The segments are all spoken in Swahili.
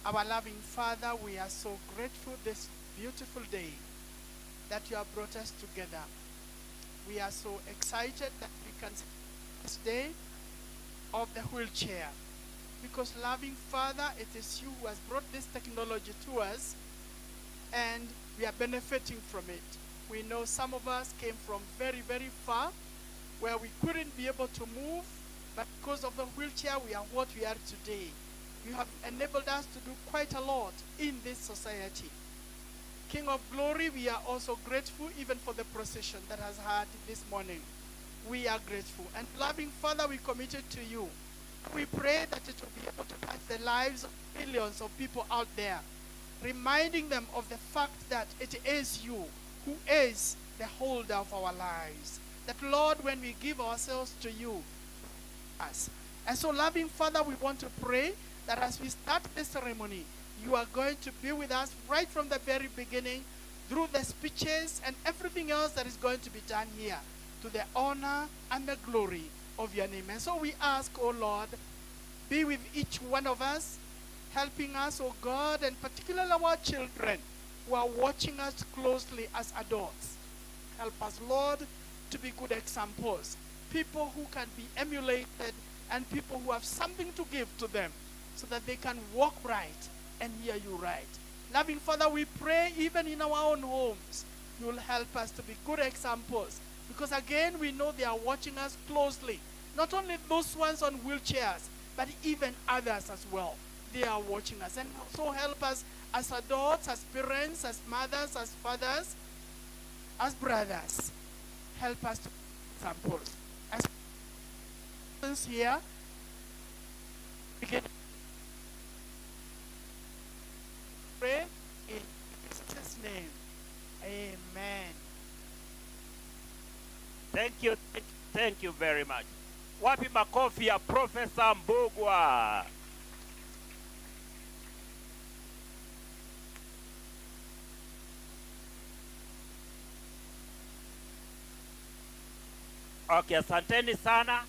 Our loving Father, we are so grateful this beautiful day that you have brought us together. We are so excited that we can see this day of the wheelchair. Because loving Father, it is you who has brought this technology to us, and we are benefiting from it. We know some of us came from very, very far, where we couldn't be able to move, but because of the wheelchair, we are what we are today. You have enabled us to do quite a lot in this society. King of Glory, we are also grateful even for the procession that has had this morning. We are grateful. And loving Father, we commit it to you. We pray that it will be able to touch the lives of millions of people out there, reminding them of the fact that it is you who is the holder of our lives. That, Lord, when we give ourselves to you, us. And so, loving Father, we want to pray that as we start this ceremony, you are going to be with us right from the very beginning, through the speeches and everything else that is going to be done here, to the honor and the glory of your name. And so we ask, oh Lord, be with each one of us, helping us, oh God, and particularly our children who are watching us closely as adults. Help us, Lord, to be good examples, people who can be emulated, and people who have something to give to them so that they can walk right and hear you right. Loving Father, we pray even in our own homes, you will help us to be good examples, because again, we know they are watching us closely. Not only those ones on wheelchairs, but even others as well. They are watching us. And so help us as adults, as parents, as mothers, as fathers, as brothers. Help us to be examples. As here, we can pray in Jesus' name. Amen. Thank you very much. Wapi makofi ya Profesa Mbugua. Okay, asanteni sana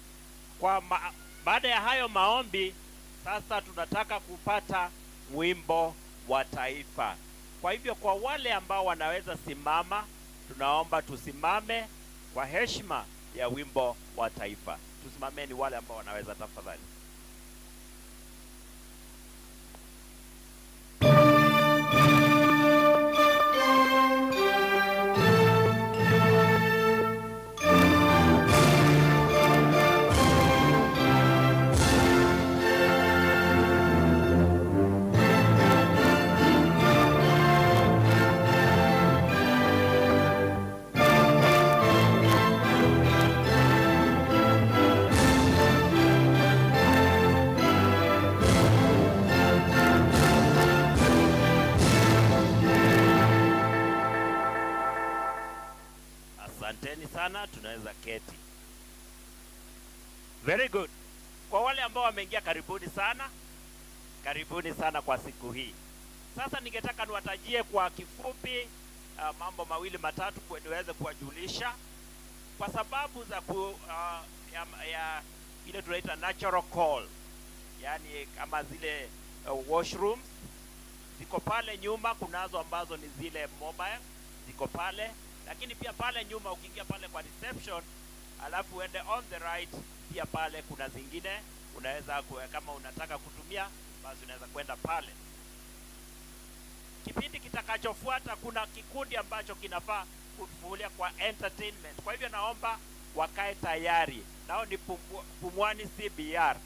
kwa baada ya hayo maombi. Sasa tunataka kupata wimbo wa taifa. Kwa hivyo kwa wale ambao wanaweza simama, tunaomba tusimame kwa heshima ya wimbo wa taifa. Tusimameni wale ambao wanaweza, tafadhali. Sana, tunaweza keti. Very good. Kwa wale ambao wameingia, karibuni sana. Karibuni sana kwa siku hii. Sasa ningetaka niwatajie kwa kifupi mambo mawili matatu niweze kuwajulisha, kwa sababu za ile tunaita natural call. Yani kama zile washrooms ziko pale nyuma, kunazo ambazo ni zile mobile ziko pale. Lakini pia pale nyuma ukiingia pale kwa reception, alafu uende on the right, pia pale kuna zingine unaweza, kama unataka kutumia basi unaweza kwenda pale. Kipindi kitakachofuata kuna kikundi ambacho kinafaa kutufulia kwa entertainment. Kwa hivyo naomba wakae tayari. Nao ni Pumwani CBR.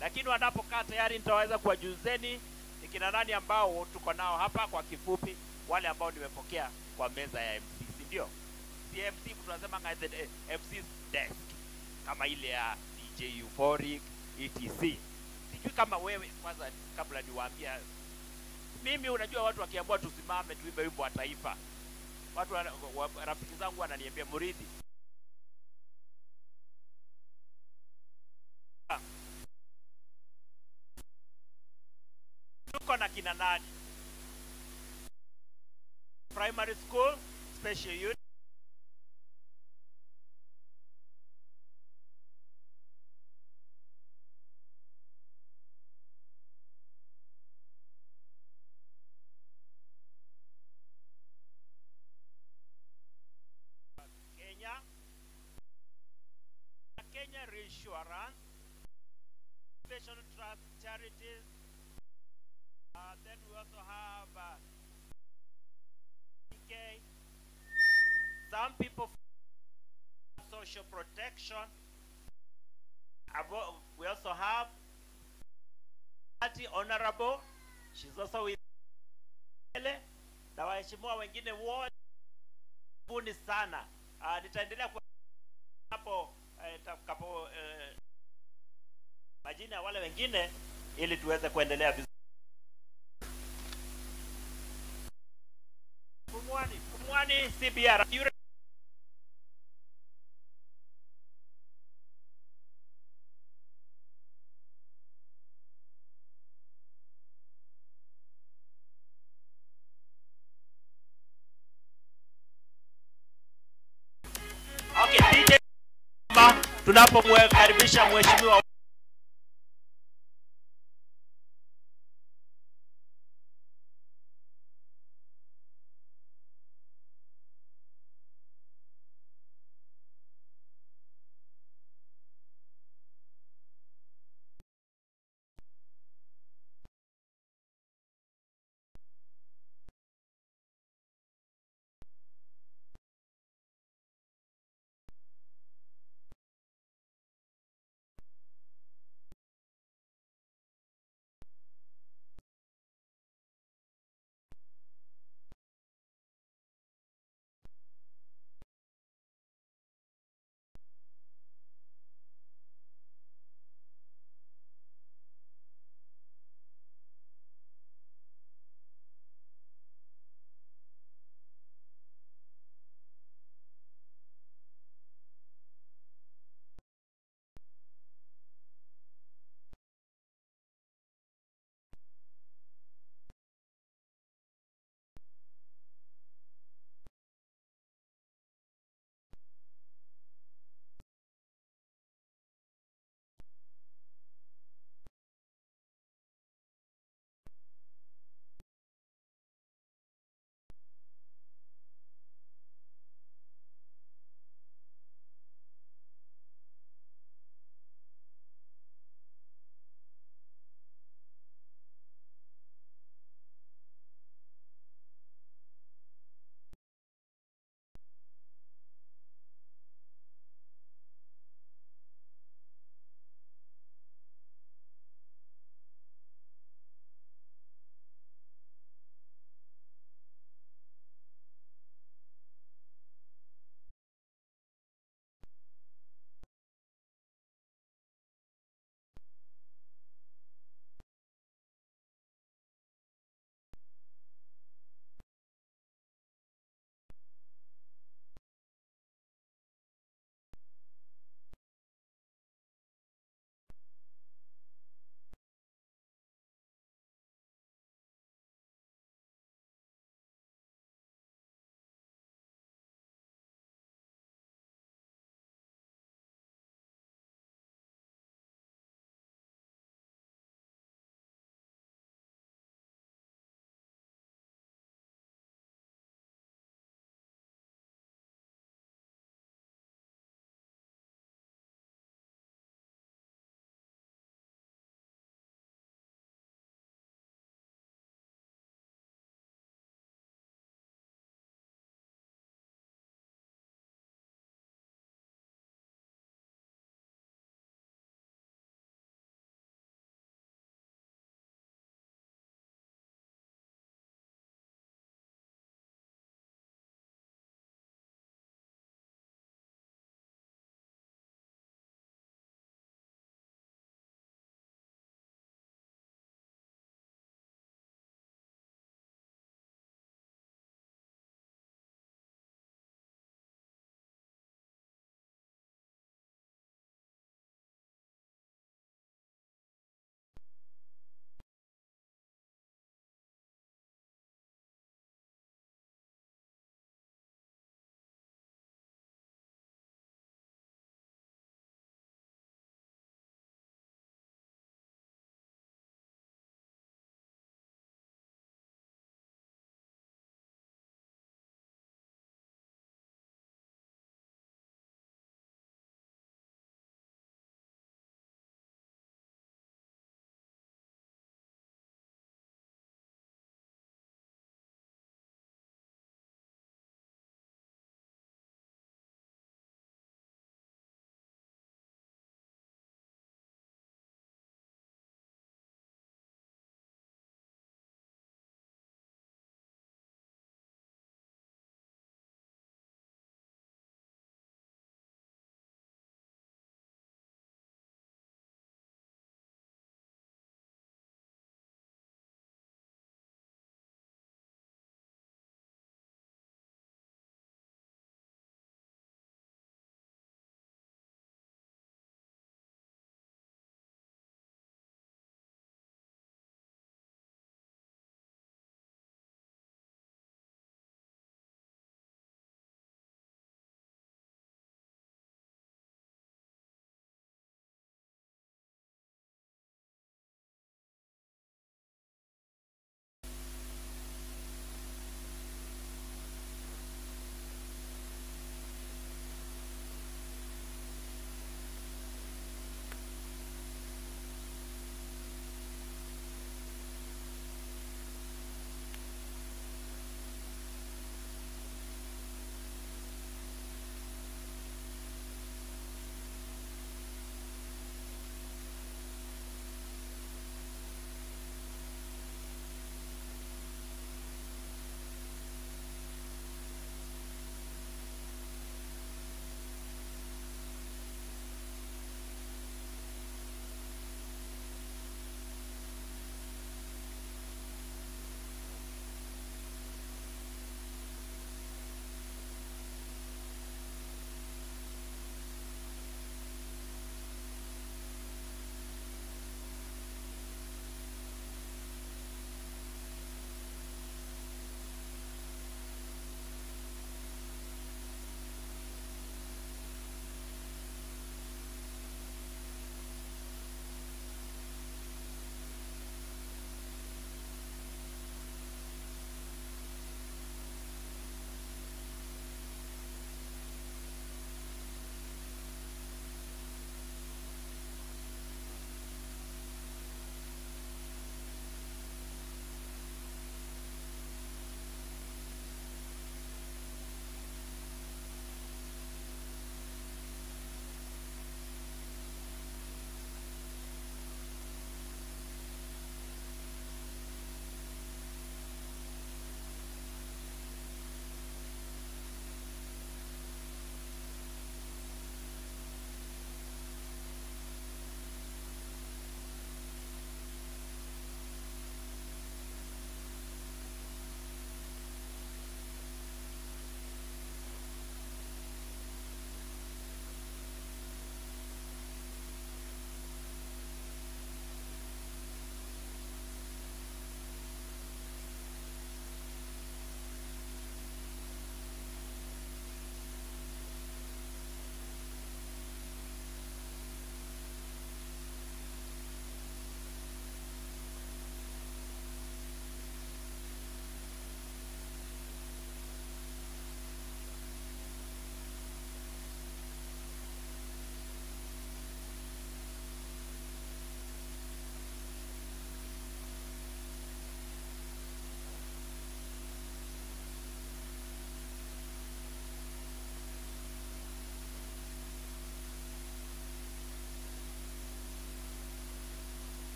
Lakini wanapokaa tayari nitaweza kuwajuzeni ni kina nani ambao tuko nao hapa kwa kifupi, wale ambao nimepokea kwa meza ya MC. Ndio CMC tunasema MC's desk, kama ile ya DJ Euphoric etc. Sijui kama wewe, kwanza kabla niwaambia, mimi unajua watu wakiambiwa tusimame tuimbe wimbo wa taifa, watu rafiki zangu wananiambia Muridhi, tuko na kina nani? Primary school special unit, charities. Then we also have PK. Some people social protection. We also have Honorable. She's also with na waheshimiwa wengine wote buni sana. Nitaendelea hapo takapo majina ya wale wengine ili tuweze kuendelea vizuri. Pumwani CBR. Okay, DJ tunapomkaribisha mheshimiwa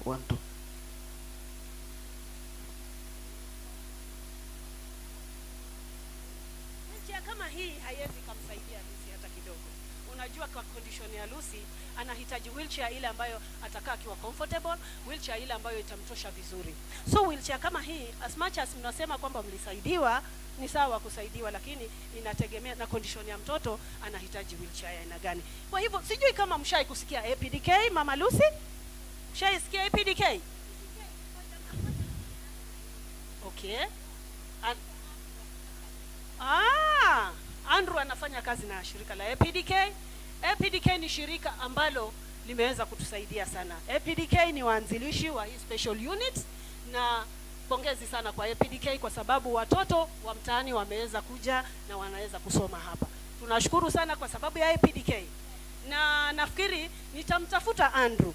One, two. Wheelchair kama hii haiwezi kumsaidia Lucy hata kidogo. Unajua kwa condition ya Lucy anahitaji wheelchair ile ambayo atakaa akiwa comfortable, wheelchair ile ambayo itamtosha vizuri. So wheelchair kama hii, as much as mnasema kwamba mlisaidiwa, ni sawa kusaidiwa, lakini inategemea na condition ya mtoto anahitaji wheelchair ya aina gani. Kwa hivyo sijui kama mshai kusikia APDK, Mama Lucy? Mshai sikia APDK? Okay. Andrew anafanya kazi na shirika la APDK. APDK ni shirika ambalo limeweza kutusaidia sana. APDK ni waanzilishi wa hii special unit, na pongezi sana kwa APDK kwa sababu watoto wa mtaani wameweza kuja na wanaweza kusoma hapa. Tunashukuru sana kwa sababu ya APDK. Na nafikiri nitamtafuta Andrew.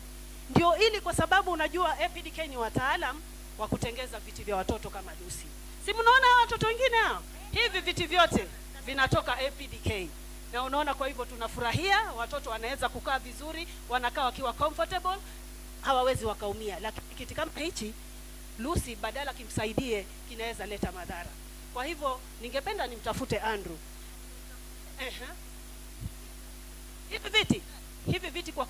Ndio ili kwa sababu unajua APDK ni wataalam wa kutengeza viti vya watoto kama Lucy. Si mnaona watoto wengine hao? Hivi viti vyote vinatoka APDK. Na unaona, kwa hivyo tunafurahia watoto wanaweza kukaa vizuri, wanakaa wakiwa comfortable, hawawezi wakaumia. Lakini kiti kama hichi Lucy badala kimsaidie kinaweza leta madhara. Kwa hivyo ningependa nimtafute Andrew. Hivi viti kwa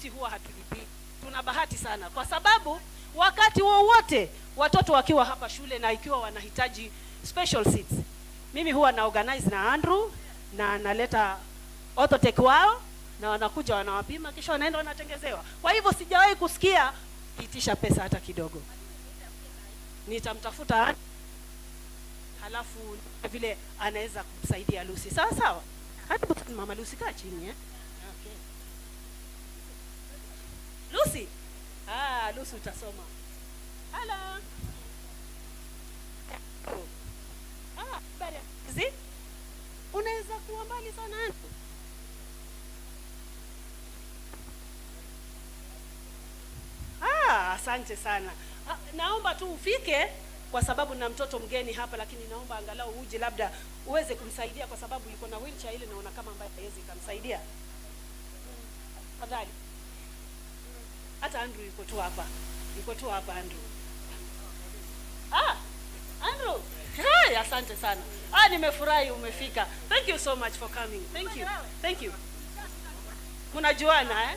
si huwa hatulipi. Tuna bahati sana kwa sababu wakati wowote watoto wakiwa hapa shule na ikiwa wanahitaji special seats, mimi huwa na organize na Andrew na naleta orthotech wao na wanakuja wanawapima kisha wanaenda wanatengezewa. Kwa hivyo sijawahi kusikia itisha pesa hata kidogo. Nitamtafuta halafu vile anaweza kumsaidia Lucy. Sawa sawa? Hadi Mama Lucy kaa chini Okay. Lucy. Lucy utasoma. Hello. Bari. Unaweza kuwa mbali sana hapo. Asante sana. Naomba tu ufike kwa sababu na mtoto mgeni hapa, lakini naomba angalau uje labda uweze kumsaidia kwa sababu yuko na wheelchair ile naona kama ambaye hawezi kumsaidia. Tafadhali. Hata Andrew yuko tu hapa. Andrew. Andrew. Hey, asante sana. Nimefurahi umefika. Thank you so much for coming. Thank you. Mnajuana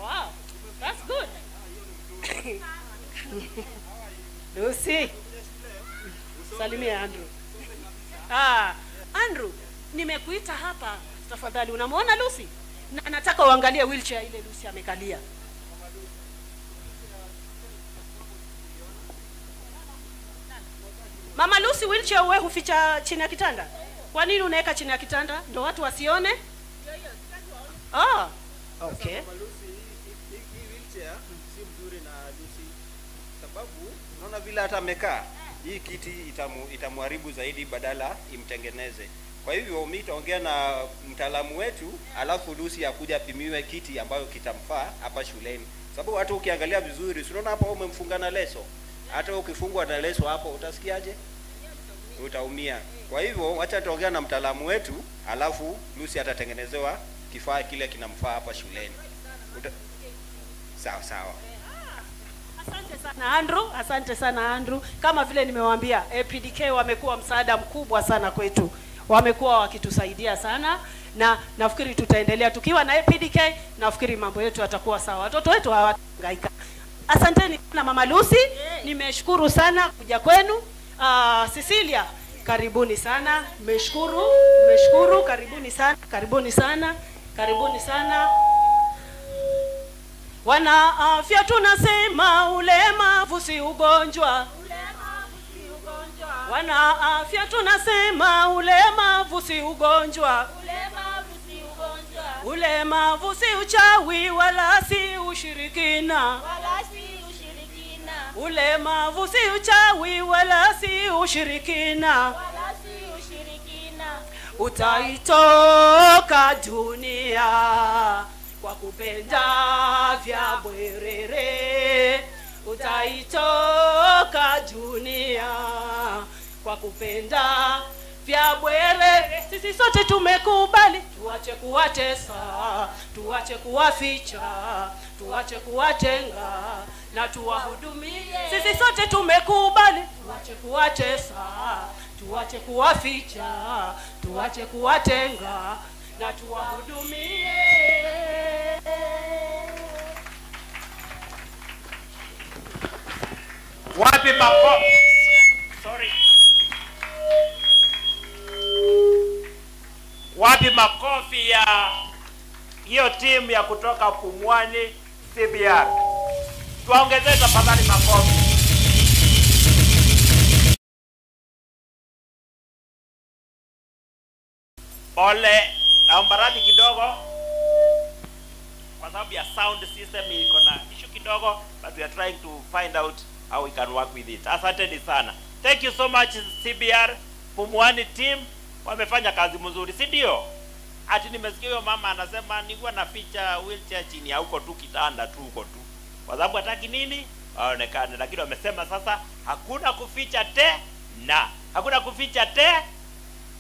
Wow. That's good. Lucy. Salimia Andrew. Andrew, nimekuita hapa. Tafadhali, unamwona Lucy? Na nataka uangalie wheelchair ile Lucy amekalia. Mama Lucy, wheelchair wewe huficha chini ya kitanda? Kwa nini unaweka chini ya kitanda? Ndio watu wasione? Okay. Mama Lucy, hii wheelchair si mzuri na Lucy sababu unaona vile hata amekaa. Hii kiti itamharibu zaidi badala imtengeneze. Kwa hivyo mimi nitaongea na mtaalamu wetu alafu Lucy akuja apimiwe kiti ambayo kitamfaa hapa shuleni. Sababu hata ukiangalia vizuri, unaona hapa umemfunga na leso. Hata ukifungwa na leso hapo utasikiaje? Utaumia. Kwa hivyo acha tuongea na mtaalamu wetu alafu Lucy atatengenezewa kifaa kile kinamfaa hapa shuleni. Sawa. Asante sana Andrew. Kama vile nimewaambia, APDK wamekuwa msaada mkubwa sana kwetu. Wamekuwa wakitusaidia sana na nafikiri tutaendelea tukiwa na APDK. Nafikiri mambo yetu yatakuwa sawa. Watoto wetu hawatangaika. Asanteni sana Mama Lucy. Nimeshukuru sana kuja kwenu. Cecilia, karibuni sana. Nimeshukuru. Karibuni sana. Wana afya tunasema ulemavu si ugonjwa. Wana afya tunasema ulemavu si ugonjwa. Ulemavu si uchawi wala si ushirikina. Ulemavu si uchawi wala si ushirikina. Utaitoka dunia kwa kupenda vya bwerere. Utaitoka dunia kwa kupenda vya bwere. Sisi sote tumekubali, tuache kuwatesa, tuache kuwaficha, tuache kuwatenga na tuwahudumie. Sisi sote tumekubali, tuache kuwatesa, tuache kuwaficha, tuache kuwatenga na tuwahudumie. Wapi makofi? Sorry. Wapi makofi ya hiyo timu ya kutoka Pumwani CBR? Tuongezee tafadhali makofi. Ole, naomba radhi kidogo kwa sababu ya sound system iko na issue kidogo, but we are trying to find out how we can work with it. Asanteni sana. Thank you so much CBR. Pumwani team wamefanya kazi mzuri, si ndio? Ati nimesikia huyo mama anasema nilikuwa naficha wheelchair chini ya huko tu kitanda tu huko tu. Kwa sababu hataki nini? Aonekane. Lakini wamesema sasa hakuna kuficha tena. Hakuna kuficha tena.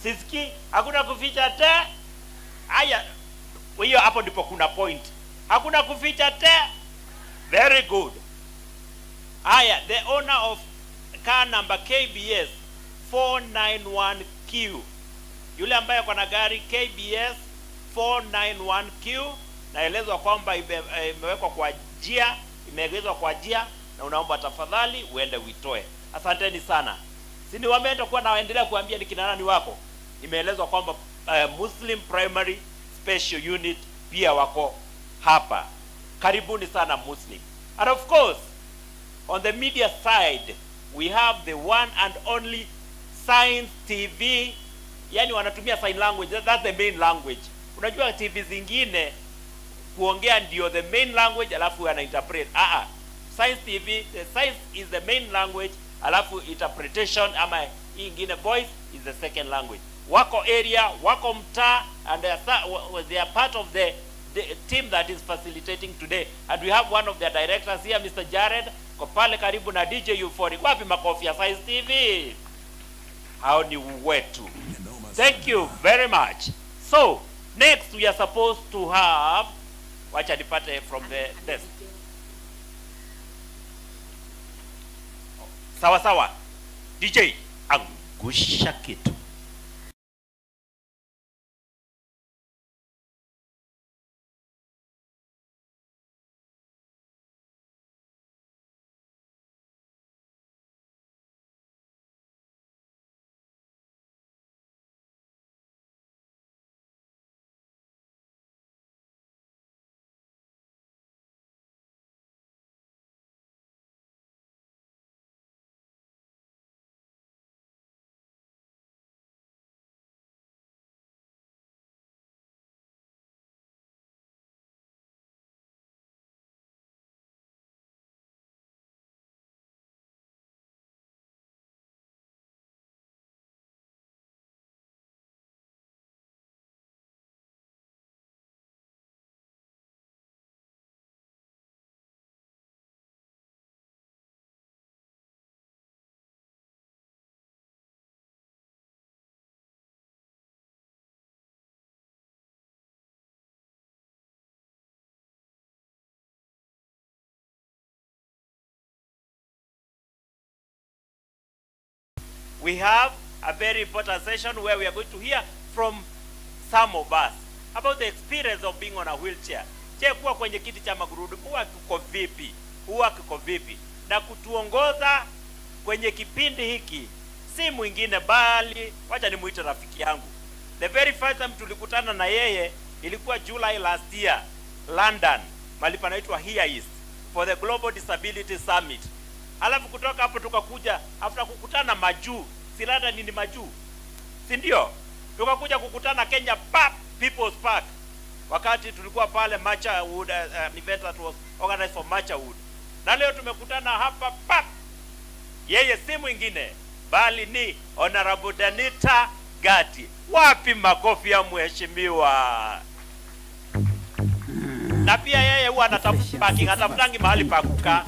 Sisiki, hakuna kuficha tena. Haya, hiyo hapo ndipo kuna point. Hakuna kuficha tena. Very good. Haya, the owner of car number KBS 491Q. Yule ambaye kwa na gari KBS 491Q, naelezwa kwamba imewekwa kwa njia, imeegezwa kwa njia, na unaomba tafadhali uende uitoe. Asanteni sana. Sini wameenda kuwa naendelea kuambia ni kina nani wako. Imeelezwa kwamba Muslim Primary Special Unit pia wako hapa. Karibuni sana Muslim. And of course, on the media side, we have the one and only Science TV. Yani wanatumia sign language, that's the main language. Unajua TV zingine kuongea ndio the main language alafu ana interpret. Science TV, the science is the main language alafu interpretation ama hii ingine voice is the second language. Wako area, wako mtaa, and they are part of the team that is facilitating today. And we have one of their directors here, Mr. Jared, kwa pale karibu na DJ Euphoric. Wapi makofi ya Science TV? Hao ni wetu. Thank you very much. So, next we are supposed to have, wacha nipate from the desk. Sawa sawa. DJ, angusha kitu. We have a very important session where we are going to hear from some of us about the experience of being on a wheelchair. Je, kuwa kwenye kiti cha magurudumu huwa kiko vipi? Huwa kiko vipi? Na kutuongoza kwenye kipindi hiki si mwingine bali, wacha nimuite rafiki yangu. The very first time tulikutana na yeye ilikuwa July last year, London, mahali panaitwa Here East, for the Global Disability Summit. Alafu kutoka hapo tukakuja after kukutana majuu, silada nini majuu, si ndio? Tukakuja kukutana Kenya People's Park. Wakati tulikuwa pale Machawood, event that was organized for Machawood. Na leo tumekutana hapa yeye si mwingine bali ni Honorable Danita Gati. Wapi makofi ya mheshimiwa? Na pia yeye huwa anatafuta parking, atafutangi mahali pa kukaa.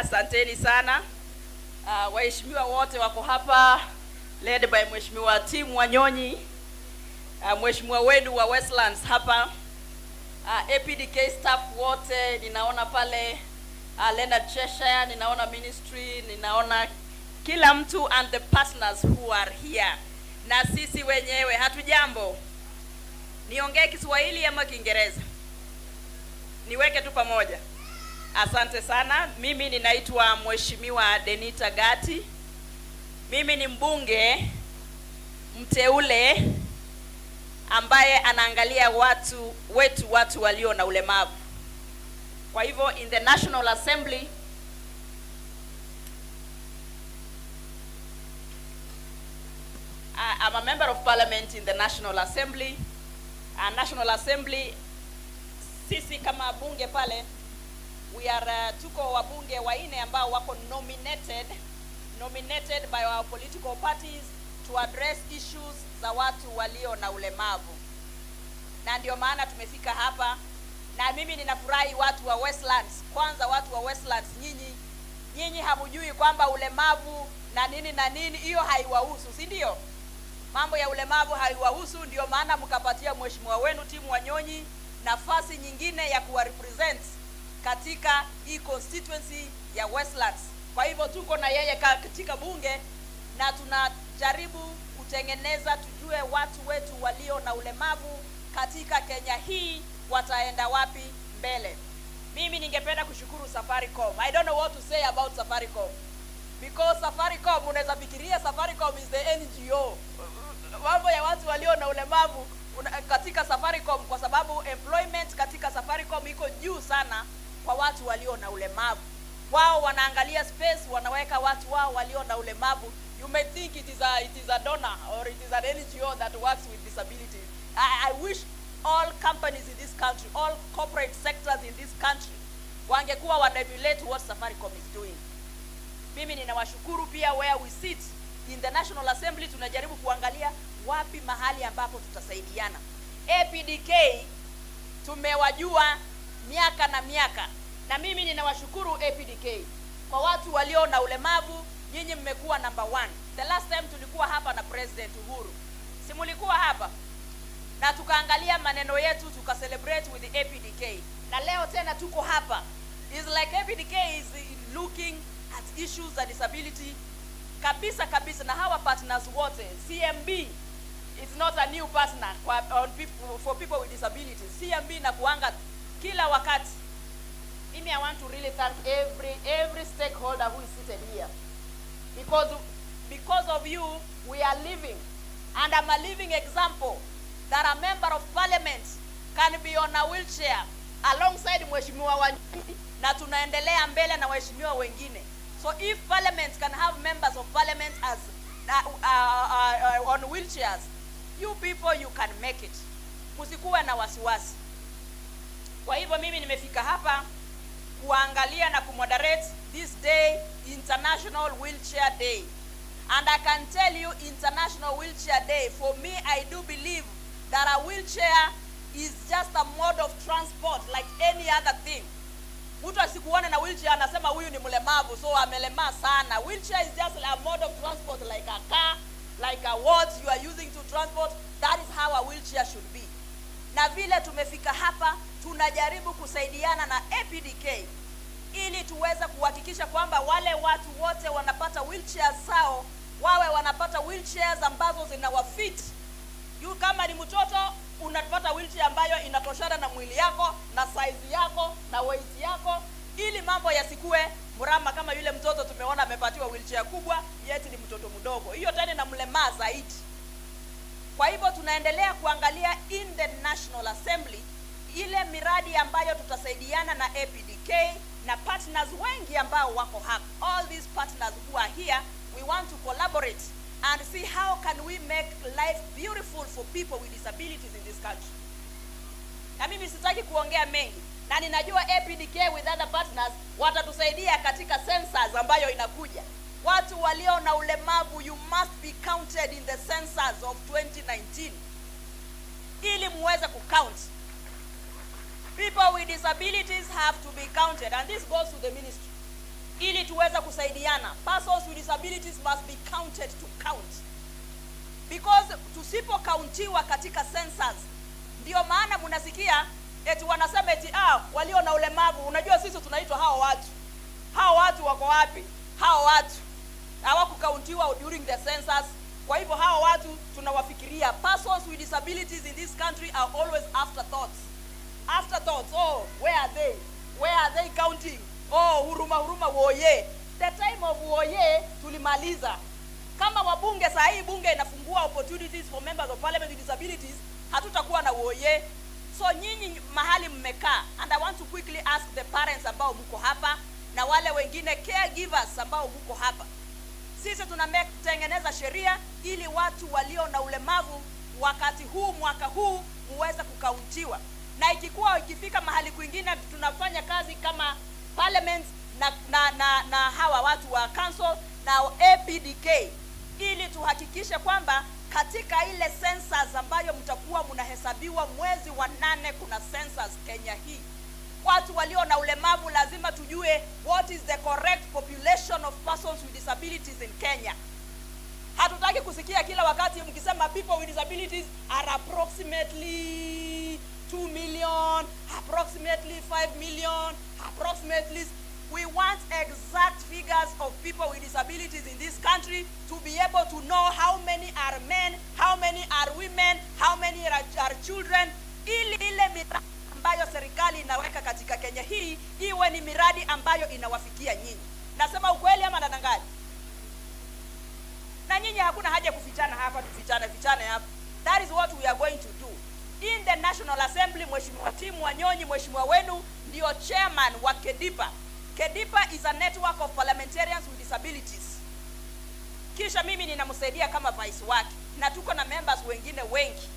Asanteni sana. Waheshimiwa wote wako hapa, led by Mheshimiwa Tim Wanyonyi, Mheshimiwa wenu wa Westlands hapa, APDK staff wote ninaona pale, Leonard Cheshire, ninaona ministry, ninaona kila mtu, and the partners who are here. Na sisi wenyewe hatujambo. Niongee Kiswahili ama Kiingereza? Niweke tu pamoja. Asante sana. Mimi ninaitwa Mheshimiwa Denita Gati. Mimi ni mbunge mteule ambaye anaangalia watu walio na ulemavu. Kwa hivyo in the National Assembly I'm a member of parliament in the National Assembly. National Assembly, sisi kama bunge pale, we are tuko wabunge waine ambao wako nominated by our political parties to address issues za watu walio na ulemavu. Na ndio maana tumefika hapa, na mimi ninafurahi watu wa Westlands. Kwanza watu wa Westlands, nyinyi hamujui kwamba ulemavu na nini hiyo haiwahusu, si ndio? Mambo ya ulemavu haiwahusu, ndio maana mkapatia mheshimiwa wenu Tim Wanyonyi nafasi nyingine ya kuwa represent katika hii constituency ya Westlands. Kwa hivyo tuko na yeye katika bunge, na tunajaribu kutengeneza, tujue watu wetu walio na ulemavu katika Kenya hii wataenda wapi mbele. Mimi ningependa kushukuru Safaricom. I don't know what to say about Safaricom, because Safaricom, unaweza fikiria Safaricom is the NGO. Mambo ya watu walio na ulemavu katika Safaricom, kwa sababu employment katika Safaricom iko juu sana kwa watu walio na ulemavu. Wao wanaangalia space, wanaweka watu wao walio na ulemavu. You may think it is a donor or it is an NGO that works with disabilities. I wish all companies in this country, all corporate sectors in this country, wangekuwa wanadulate what Safaricom is doing. Mimi ninawashukuru pia. Where we sit in the National Assembly, tunajaribu kuangalia wapi mahali ambapo tutasaidiana. APDK tumewajua miaka na miaka, na mimi ninawashukuru APDK kwa watu walio na ulemavu. Nyinyi mmekuwa number 1. The last time tulikuwa hapa na President Uhuru, si mulikuwa hapa, na tukaangalia maneno yetu, tukacelebrate with the APDK, na leo tena tuko hapa. It's like APDK is looking at issues za disability kabisa, na hawa partners wote. CMB is not a new partner for people with disabilities. CMB na kuanga kila wakati. Mimi, I want to really thank every stakeholder who is seated here, because of you we are living, and I'm a living example that a member of parliament can be on a wheelchair alongside Mheshimiwa Wanyonyi, na tunaendelea mbele na waheshimiwa wengine. So if parliament can have members of parliament as on wheelchairs, you people, you can make it. Musikuwa na wasiwasi. Kwa hivyo mimi nimefika hapa kuangalia na kumoderate this day, International Wheelchair Day. And I can tell you, International Wheelchair Day, for me, I do believe that a wheelchair is just a mode of transport like any other thing. Mtu asikuone na wheelchair anasema huyu ni mlemavu, so amelemaa sana. Wheelchair is just a mode of transport, like a car, like a what you are using to transport. That is how a wheelchair should be. Na vile tumefika hapa, tunajaribu kusaidiana na APDK ili tuweze kuhakikisha kwamba wale watu wote wanapata wheelchairs zao, wawe wanapata wheelchairs ambazo zinawafit. Kama ni mtoto, unapata wheelchair ambayo inatoshana na mwili yako, na size yako, na weight yako, ili mambo yasikue mrama kama yule mtoto tumeona amepatiwa wheelchair kubwa, yeti ni mtoto mdogo. Hiyo tena na mlemaa zaidi. Kwa hivyo tunaendelea kuangalia in the National Assembly ile miradi ambayo tutasaidiana na APDK na partners wengi ambao wako hapa. All these partners who are here, we want to collaborate and see how can we make life beautiful for people with disabilities in this country. Na mimi sitaki kuongea mengi, na ninajua APDK with other partners watatusaidia katika census ambayo inakuja. Watu walio na ulemavu, you must be counted in the census of 2019 ili muweze kucount. People with disabilities have to be counted, and this goes to the ministry. ili tuweze kusaidiana. Persons with disabilities must be counted to count, because tusipokauntiwa katika census, ndio maana mnasikia eti wanasema eti walio na ulemavu. Unajua sisi tunaitwa hao watu wako wapi? Hao watu hawakukauntiwa during the census. Kwa hivyo hao watu tunawafikiria. Persons with disabilities in this country are always afterthoughts. Oh, where are they counting? Oh, huruma woye. The time of woye tulimaliza. Kama wabunge saa hii bunge inafungua opportunities for members of parliament with disabilities, hatutakuwa na woye. So nyinyi mahali mmekaa, and I want to quickly ask the parents ambao mko hapa na wale wengine caregivers ambao mko hapa. Sisi tunatengeneza sheria ili watu walio na ulemavu wakati huu, mwaka huu, muweze kukauntiwa. Na ikifika mahali kwingine tunafanya kazi kama parliament na hawa watu wa council na APDK, ili tuhakikishe kwamba katika ile census ambayo mtakuwa mnahesabiwa mwezi wa 8, kuna census Kenya hii. Watu walio na ulemavu lazima tujue what is the correct population of persons with disabilities in Kenya. Hatutaki kusikia kila wakati mkisema people with disabilities are approximately 2 million, approximately 5 million, approximately. We want exact figures of people with disabilities in this country to be able to know how many are men, how many are women, how many are children, ili ile miradi ambayo serikali inaweka katika Kenya hii iwe ni miradi ambayo inawafikia nyinyi. Nasema ukweli ama nadanganya? Na nyinyi hakuna haja kufichana hapa, tufichane hapa. That is what we are going to do. In the National Assembly, Mheshimiwa Tim Wanyonyi, mheshimiwa wenu, ndio chairman wa KEDIPA. KEDIPA is a network of parliamentarians with disabilities. Kisha mimi ninamsaidia kama vice wake, na tuko na members wengine wengi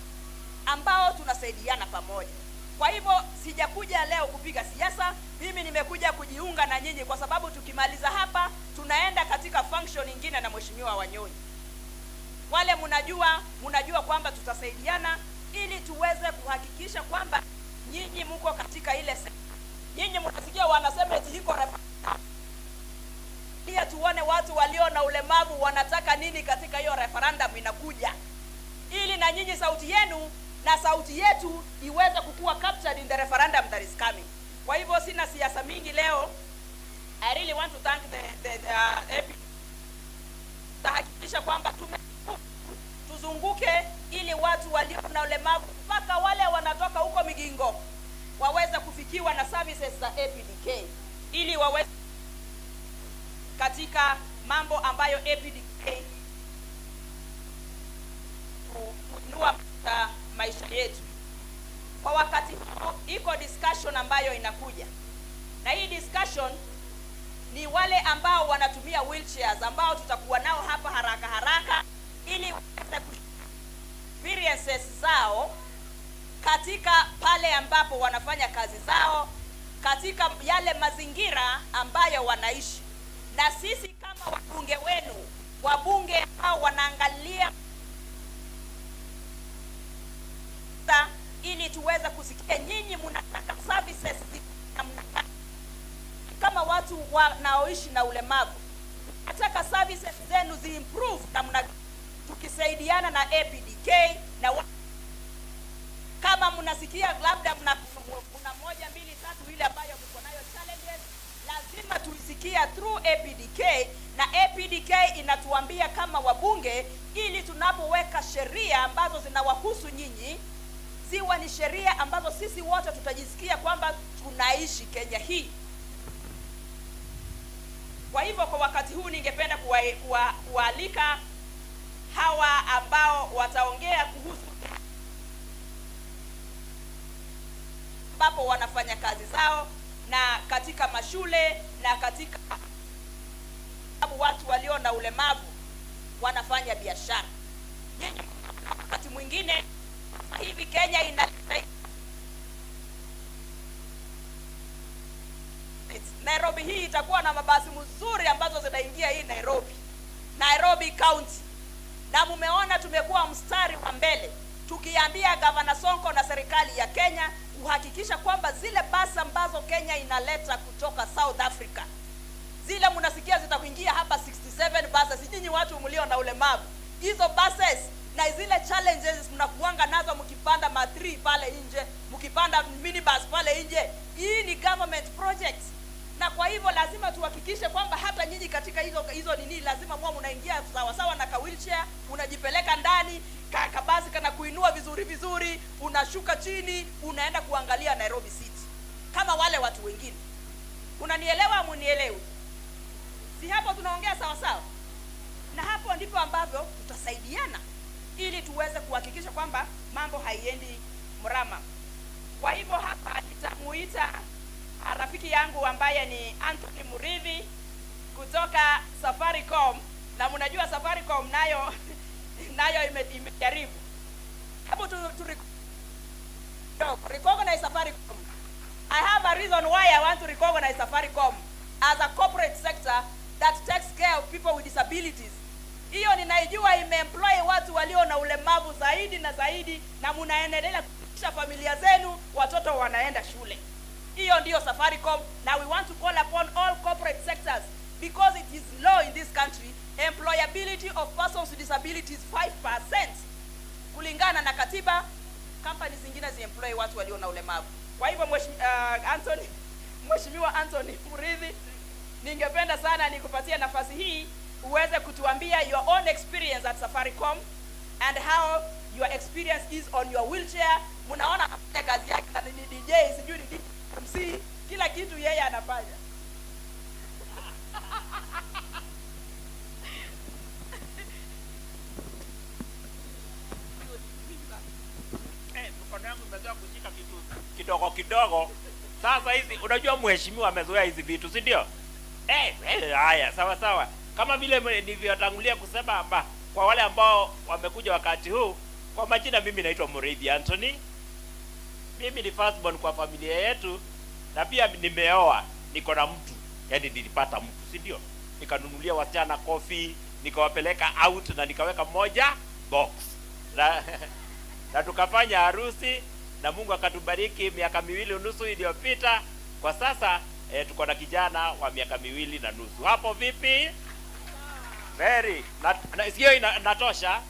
ambao tunasaidiana pamoja. Kwa hivyo sijakuja leo kupiga siasa, mimi nimekuja kujiunga na nyinyi, kwa sababu tukimaliza hapa tunaenda katika function nyingine na mheshimiwa Wanyonyi. Wale mnajua kwamba tutasaidiana ili tuweze kuhakikisha kwamba nyinyi mko katika ile. Nyinyi mnasikia wanasema eti hiko pia tuone watu walio na ulemavu wanataka nini katika hiyo referendum inakuja, ili na nyinyi sauti yenu na sauti yetu iweze kukua captured in the referendum that is coming. Kwa hivyo sina siasa mingi leo. I really want to thank the tahakikisha kwamba tuzunguke ili watu walio na ulemavu mpaka wale wanatoka huko Migingo waweze kufikiwa na services za APDK, ili waweze katika mambo ambayo APDK kuinua maisha yetu. Kwa wakati huu iko discussion ambayo inakuja, na hii discussion ni wale ambao wanatumia wheelchairs ambao tutakuwa nao hapa haraka ili experiences zao katika pale ambapo wanafanya kazi zao, katika yale mazingira ambayo wanaishi. Na sisi kama wabunge wenu, wabunge ambao wanaangalia ili tuweze kusikia nyinyi mnataka services kama watu wanaoishi na ulemavu. Nataka services zenu ziimprove namna tukisaidiana na APDK, na kama mnasikia labda mna 1, 2, 3 ile ambayo mko nayo challenges, lazima tuisikia through APDK, na APDK inatuambia kama wabunge, ili tunapoweka sheria ambazo zinawahusu nyinyi ziwe ni sheria ambazo sisi wote tutajisikia kwamba tunaishi Kenya hii. Kwa hivyo kwa wakati huu ningependa kualika hawa ambao wataongea kuhusu ambapo wanafanya kazi zao na katika mashule na katika watu walio na ulemavu wanafanya biashara. Wakati mwingine hivi Kenya Nairobi hii itakuwa na mabasi mzuri ambazo zinaingia hii Nairobi County, na mumeona tumekuwa mstari wa mbele tukiambia Governor Sonko na serikali ya Kenya kuhakikisha kwamba zile basi ambazo Kenya inaleta kutoka South Africa zile mnasikia zitakuingia hapa 67 buses. Nyinyi watu mlio na ulemavu, hizo buses na zile challenges mnakuanga nazo mkipanda ma 3 pale nje, mkipanda minibus pale nje, hii ni government project. Na kwa hivyo lazima tuhakikishe kwamba hata nyinyi katika hizo nini, lazima mwa mnaingia sawa sawa na ka wheelchair, unajipeleka ndani kabasi kana kuinua vizuri, unashuka chini, unaenda kuangalia Nairobi City kama wale watu wengine. Unanielewa au munielewi? Si hapo tunaongea sawa sawa? Na hapo ndipo ambavyo tutasaidiana ili tuweze kuhakikisha kwamba mambo haiendi mrama. Kwa hivyo hapa nitamuita rafiki yangu ambaye ni Anthony Muridhi kutoka Safaricom, na mnajua Safaricom nayo imejaribu. Hebu tu recognize Safaricom. I have a reason why I want to recognize Safaricom as a corporate sector that takes care of people with disabilities. Hiyo ninaijua imeemploy watu walio na ulemavu zaidi na zaidi, na mnaendelea kuhakikisha familia zenu watoto wanaenda shule. Hiyo ndio Safaricom. Now we want to call upon all corporate sectors, because it is law in this country, employability of persons with disabilities 5%. Kulingana na katiba, companies zingine ziemploy watu walio na ulemavu. Kwa hivyo Mheshimiwa Anthony Muridhi, ningependa sana nikupatie nafasi hii uweze kutuambia your own experience at Safaricom and how your experience is on your wheelchair. Mnaona kazi yake na ni DJ, sijui ni MC, kila kitu yeye anafanya. Mkono wangu umezoea kushika kitu kidogo. Sasa hizi unajua mheshimiwa amezoea hizi vitu, si ndio? Haya, sawa. Kama vile nilivyotangulia kusema hapa, kwa wale ambao wamekuja wakati huu, kwa majina mimi naitwa Muridhi Anthony. Mimi ni firstborn kwa familia yetu, na pia nimeoa, niko na mtu, yani nilipata mtu, si ndio? Nikanunulia wasichana coffee, nikawapeleka out na nikaweka moja box. Na tukafanya harusi na Mungu akatubariki miaka 2.5 iliyopita. Kwa sasa tuko na kijana wa miaka 2.5. Hapo vipi? Very. Sio inatosha.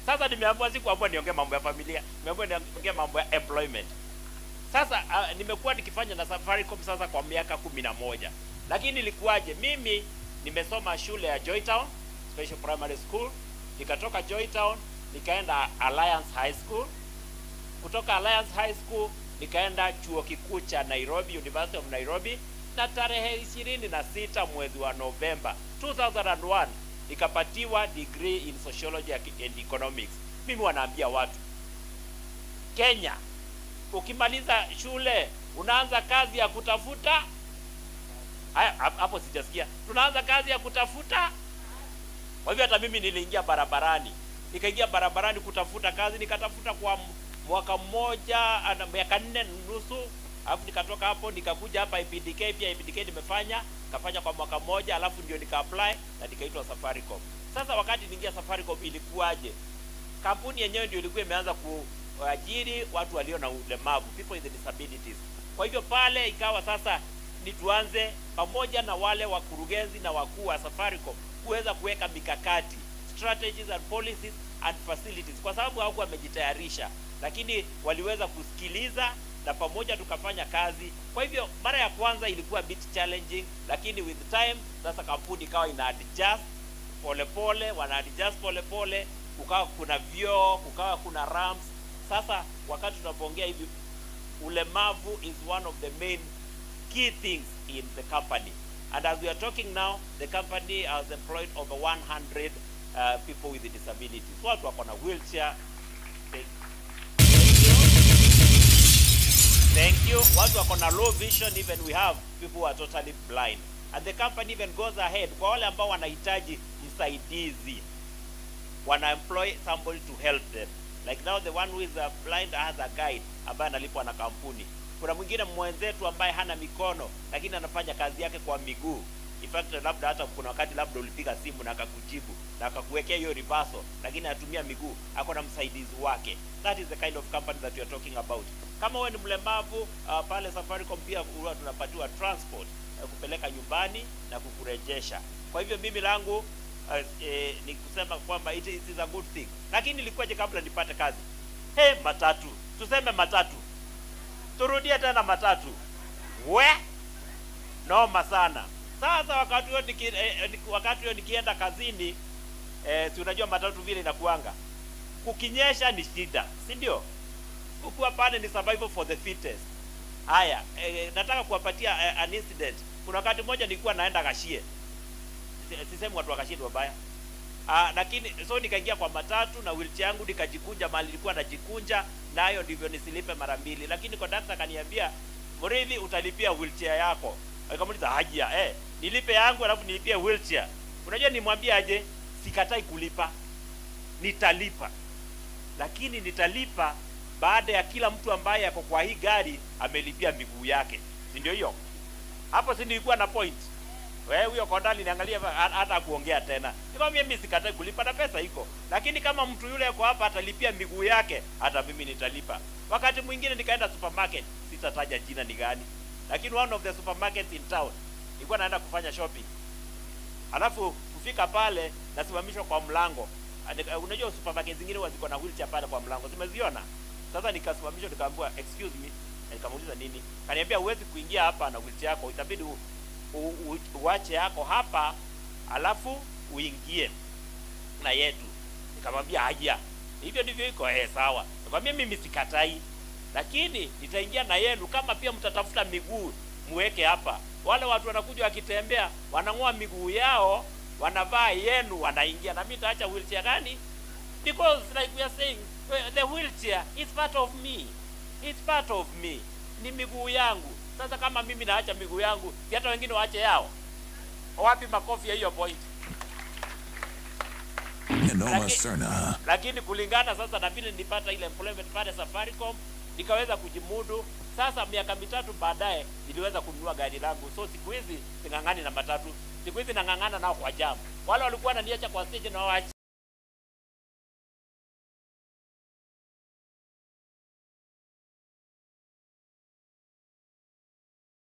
Sasa nimeamua sikuamua niongee mambo ya familia, nimeamua niongee mambo ya employment. Sasa nimekuwa nikifanya na Safaricom sasa kwa miaka 11. Lakini ilikuwaje? Mimi nimesoma shule ya Joytown Special Primary School, nikatoka Joytown nikaenda Alliance High School. Kutoka Alliance High School nikaenda chuo kikuu cha Nairobi, University of Nairobi, na tarehe 26 mwezi wa Novemba 2001 nikapatiwa degree in sociology and economics. Mimi wanaambia watu Kenya, ukimaliza shule unaanza kazi ya kutafuta. Hapo sijasikia. Tunaanza kazi ya kutafuta. Kwa hivyo hata mimi niliingia barabarani. Nikaingia barabarani kutafuta kazi, nikatafuta kwa mwaka mmoja na miaka 4.5. Alafu nikatoka hapo nikakuja hapa IPDK, pia IPDK nimefanya, kafanya kwa mwaka mmoja, alafu ndio nika apply na nikaitwa Safaricom. Sasa wakati niingia Safaricom ilikuwaje? Kampuni yenyewe ndio ilikuwa imeanza kuajiri watu walio na ulemavu, people with disabilities. Kwa hivyo pale ikawa sasa ni tuanze pamoja na wale wakurugenzi na wakuu wa Safaricom kuweza kuweka mikakati, strategies and policies and facilities, kwa sababu hawakuwa wamejitayarisha, lakini waliweza kusikiliza na pamoja tukafanya kazi. Kwa hivyo mara ya kwanza ilikuwa bit challenging, lakini with time sasa kampuni ikawa ina adjust polepole, wana adjust polepole, kukawa kuna vyoo, kukawa kuna ramps. Sasa wakati tunapoongea hivi, ulemavu is one of the main key things in the company, and as we are talking now, the company has employed over 100 people with disabilities. Watu wako na wheelchair. Thank you. Watu wako na low vision, even we have people who are totally blind. And the company even goes ahead. Kwa wale ambao wanahitaji msaidizi, wana employ somebody to help them. Like now the one who is blind has a guide ambaye analipwa na kampuni. Kuna mwingine mwenzetu ambaye hana mikono lakini anafanya kazi yake kwa miguu. In fact, labda hata kuna wakati labda ulipiga simu na akakujibu na akakuwekea hiyo ribaso, lakini anatumia miguu, ako na msaidizi wake. That is the kind of company that we are talking about. Kama wewe ni mlemavu, pale Safaricom pia huwa tunapatiwa transport. kupeleka nyumbani na kukurejesha. Kwa hivyo mimi langu ni kusema kwamba it is a good thing. Lakini nilikuwaje kabla nipate kazi? Matatu. Tuseme matatu. Turudie tena matatu. Noma sana. Sasa wakati huo nikienda kazini, si unajua matatu vile inakuanga. Kukinyesha ni shida, si ndio? Kukuwa pale ni survival for the fittest. Haya, nataka kuwapatia an incident. Kuna wakati mmoja nilikuwa naenda Gashie. Sisemi watu wa Gashie ni wabaya. Lakini so nikaingia kwa matatu na wheelchair yangu nikajikunja mahali nilikuwa najikunja, nayo ndivyo nisilipe mara mbili. Lakini conductor akaniambia, "Murithi, utalipia wheelchair yako." Nikamuuliza, "Haja, nilipe yangu alafu nilipie wheelchair." Unajua nimwambia aje? Sikatai kulipa. Nitalipa. Lakini nitalipa baada ya kila mtu ambaye yako kwa hii gari amelipia miguu yake. Si ndio hiyo? Hapo si nilikuwa na point. Huyo kondali niangalia hata kuongea tena. Nikamwambia mimi sikatai kulipa na pesa iko. Lakini kama mtu yule yuko hapa atalipia miguu yake, hata mimi nitalipa. Wakati mwingine nikaenda supermarket, sitataja jina ni gani. Lakini one of the supermarkets in town, nilikuwa naenda kufanya shopping. Alafu kufika pale nasimamishwa kwa mlango. Unajua supermarket zingine ziko na wheelchair pale kwa mlango. Simeziona. Sasa nikasimamishwa nikaambiwa excuse me. Nikamuuliza nini? Kaniambia huwezi kuingia hapa na wheelchair yako. Itabidi uache yako hapa alafu uingie na yetu. Nikamwambia haja. Hivyo ndivyo iko sawa. Nikamwambia mimi sikatai. Lakini nitaingia na yenu kama pia mtatafuta miguu muweke hapa. Wale watu wanakuja wakitembea wanang'oa miguu yao, wanavaa yenu wanaingia, na mimi nitaacha wheelchair gani? Because like we are saying, the wheelchair is part of me. It's part of me. Ni miguu yangu. Sasa kama mimi naacha miguu yangu, si hata wengine waache yao? Wapi makofi ya hiyo point? Lakini kulingana sasa na vile nilipata ile employment pale Safaricom, nikaweza kujimudu. Sasa miaka 3 baadaye niliweza kununua gari langu. So siku hizi singangani na matatu. Siku hizi nangangana nao kwa jam. Wale walikuwa wananiacha kwa stage na waacha